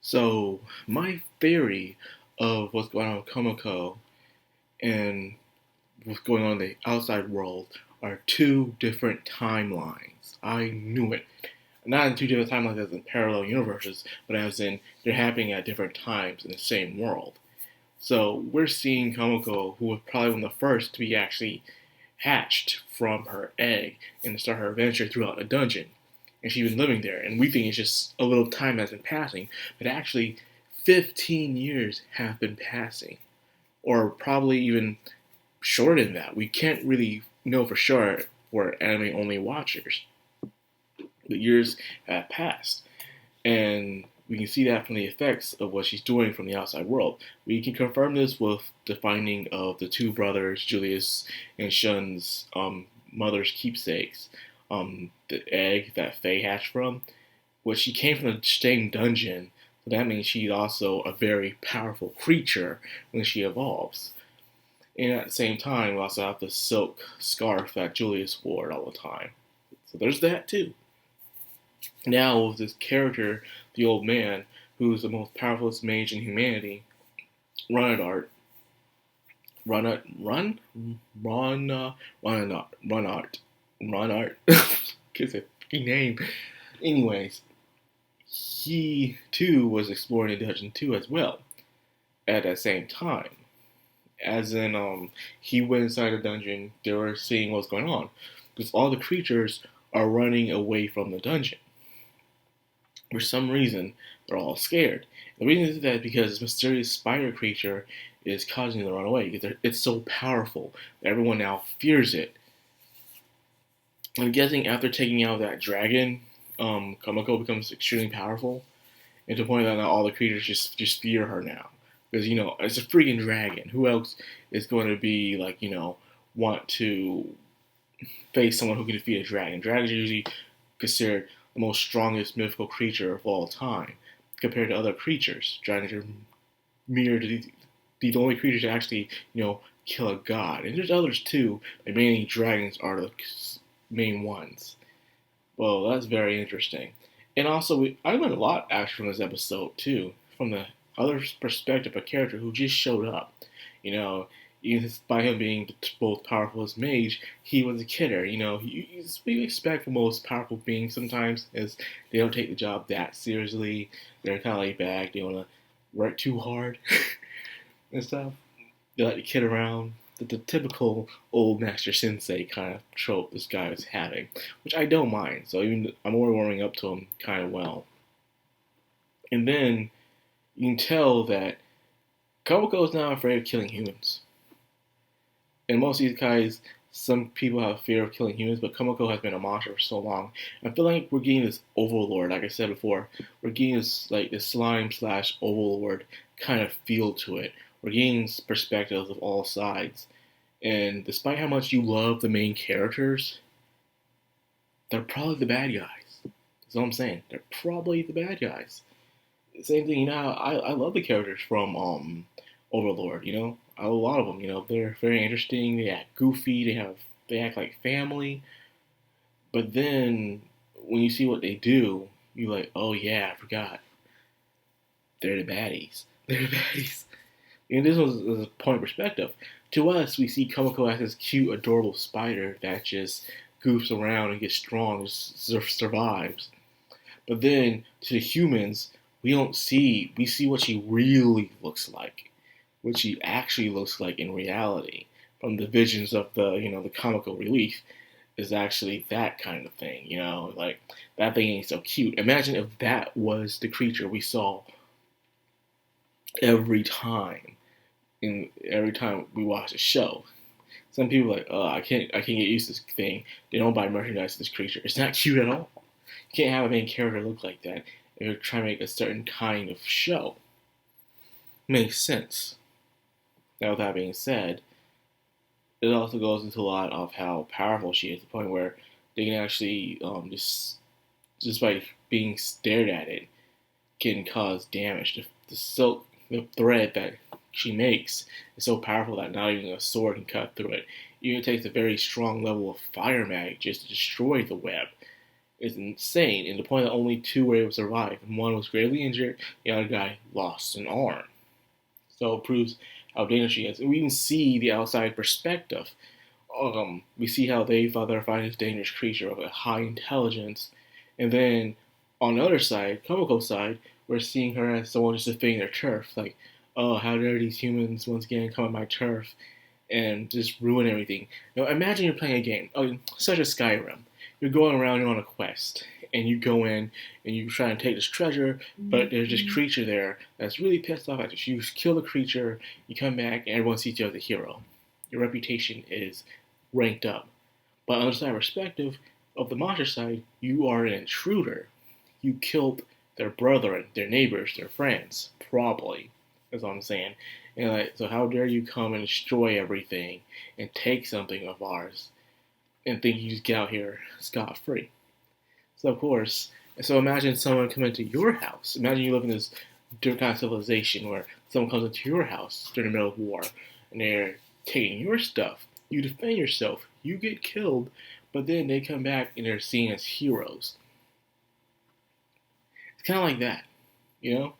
So my theory of what's going on with Komoko and what's going on in the outside world are two different timelines. I knew it. Not in two different timelines as in parallel universes, but as in they're happening at different times in the same world. So we're seeing Komoko, who was probably one of the first to be actually hatched from her egg and to start her adventure throughout a dungeon. And she's been living there, and we think it's just a little time has been passing, but actually 15 years have been passing, or probably even shorter than that. We can't really know for sure for anime only watchers. The years have passed, and we can see that from the effects of what she's doing from the outside world. We can confirm this with the finding of the two brothers, Julius and Shun's mother's keepsakes, the egg that Faye hatched from. Well, she came from the same dungeon, so that means she's also a very powerful creature when she evolves. And at the same time, we also have the silk scarf that Julius wore all the time. So there's that too. Now with this character, the old man, who's the most powerful mage in humanity, run art, run art, run, run, run art, run art, run art. Gives a name. Anyways, he too was exploring the dungeon too as well at that same time. As in, he went inside the dungeon. They were seeing what's going on because all the creatures are running away from the dungeon. For some reason, they're all scared. The reason is that because this mysterious spider creature is causing them to run away. Because it's so powerful that everyone now fears it. I'm guessing after taking out that dragon, Komoko becomes extremely powerful, and to the point that now all the creatures just fear her now. Because, it's a freaking dragon. Who else is going to be, want to face someone who can defeat a dragon? Dragons are usually considered the most strongest mythical creature of all time compared to other creatures. Dragons are mere the only creatures to actually, kill a god. And there's others too, but mainly dragons are the main ones. Well, that's very interesting. And also, I learned a lot actually from this episode too, from the other perspective, a character who just showed up. You know, even by him being the most powerful as mage, he was a kidder. We expect from most powerful beings sometimes is they don't take the job that seriously. They're kind of laid back. They want to work too hard and stuff. They like to kid around. The typical old master sensei kind of trope this guy was having, which I don't mind. So even I'm already warming up to him kind of well. And then you can tell that Komoko is not afraid of killing humans. In most of these guys, some people have fear of killing humans, but Komoko has been a monster for so long. I feel like we're getting this overlord, like I said before. We're getting this slime slash overlord kind of feel to it. We're getting perspectives of all sides. And despite how much you love the main characters, they're probably the bad guys. That's all I'm saying. They're probably the bad guys. Same thing, I love the characters from Overlord, I love a lot of them, they're very interesting, they act goofy, they act like family, but then when you see what they do, you're like, oh yeah, I forgot. They're the baddies. They're the baddies. And this was a point of perspective. To us, we see Komoko as this cute, adorable spider that just goofs around and gets strong, survives. But then to the humans, we see what she really looks like, what she actually looks like in reality. From the visions of the comical relief is actually that kind of thing, like that thing ain't so cute. Imagine if that was the creature we saw every time, every time we watch a show. Some people are like, oh, I can't get used to this thing. They don't buy merchandise of this creature. It's not cute at all. You can't have a main character look like that if you're trying to make a certain kind of show. Makes sense. Now, with that being said, it also goes into a lot of how powerful she is, to the point where they can actually just by being stared at it can cause damage. The thread that she makes is so powerful that not even a sword can cut through it. Even it takes a very strong level of fire magic just to destroy the web. is insane, and the point that only 2 were able to survive, and 1 was gravely injured, the other guy lost an arm. So it proves how dangerous she is. And we even see the outside perspective. We see how they thought they were fighting this dangerous creature of a high intelligence, and then on the other side, Komoko's side, we're seeing her as someone just defending their turf. Like, oh, how dare these humans once again come on my turf and just ruin everything. Now imagine you're playing a game, such as Skyrim. You're going around, you're on a quest, and you go in and you try and take this treasure, but there's this creature there that's really pissed off at you. You kill the creature, you come back, and everyone sees you as a hero. Your reputation is ranked up. But on the side perspective of the monster side, you are an intruder. You killed their brethren, their neighbors, their friends, probably. That's what I'm saying. And like, so how dare you come and destroy everything and take something of ours and think you just get out here scot-free? So of course, so imagine someone coming to your house. Imagine you live in this different kind of civilization where someone comes into your house during the middle of war and they're taking your stuff. You defend yourself. You get killed, but then they come back and they're seen as heroes. It's kind of like that, you know?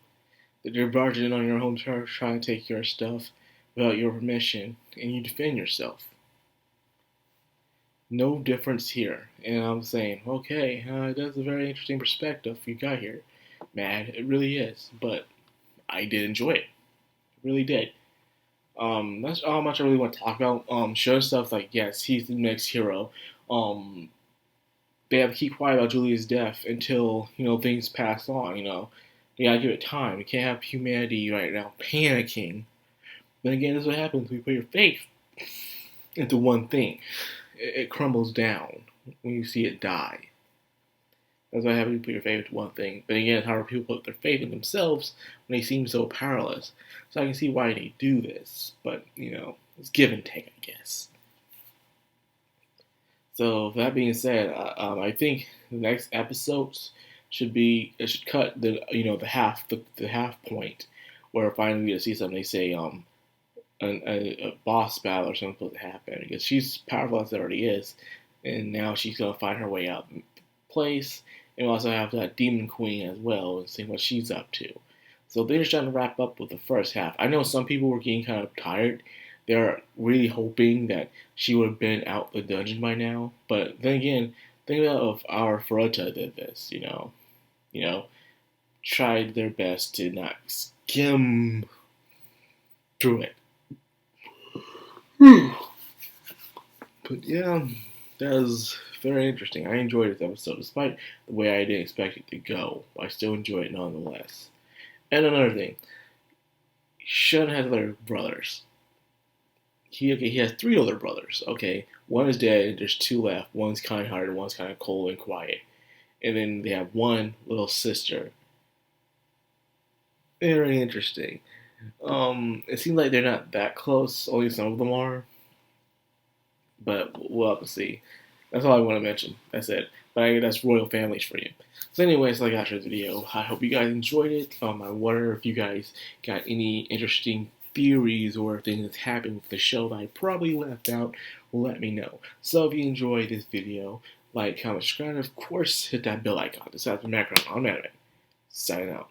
That they're barging in on your home turf trying to take your stuff without your permission, and you defend yourself. No difference here. And I'm saying, okay, that's a very interesting perspective you got here, Mad. It really is. But I did enjoy it. Really did. That's all much I really want to talk about. Show stuff like, yes, he's the next hero. They have to keep quiet about Julia's death until, things pass on, You gotta give it time. You can't have humanity right now panicking. Then again, this is what happens when you put your faith into one thing. It crumbles down when you see it die. That's what happens when you put your faith into one thing. But again, how do people put their faith in themselves when they seem so powerless? So I can see why they do this. But, it's give and take, I guess. So that being said, I think the next episodes should cut the half point where finally we get to see something. They say a boss battle or something supposed to happen because she's powerful as it already is, and now she's gonna find her way out of the place. And we also have that demon queen as well and see what she's up to. So they're just trying to wrap up with the first half. I know some people were getting kind of tired. They're really hoping that she would have been out the dungeon by now. But then again, think about if our Furuta did this, tried their best to not skim through it. But yeah, that was very interesting. I enjoyed this episode, despite the way I didn't expect it to go. I still enjoy it nonetheless. And another thing, Shun has other brothers. He has 3 older brothers. Okay, one is dead. And there's 2 left. One's kind-hearted. One's kind of cold and quiet. And then they have one little sister. Very interesting. It seems like they're not that close. Only some of them are. But we'll have to see. That's all I want to mention. That's it. But that's royal families for you. So anyways, like after the video, I hope you guys enjoyed it. I wonder if you guys got any interesting theories or things that's happened with the show that I probably left out. Let me know. So if you enjoyed this video, like, comment, subscribe, and of course hit that bell icon. This has been Madcrownxox. I'm Madman. Signing out.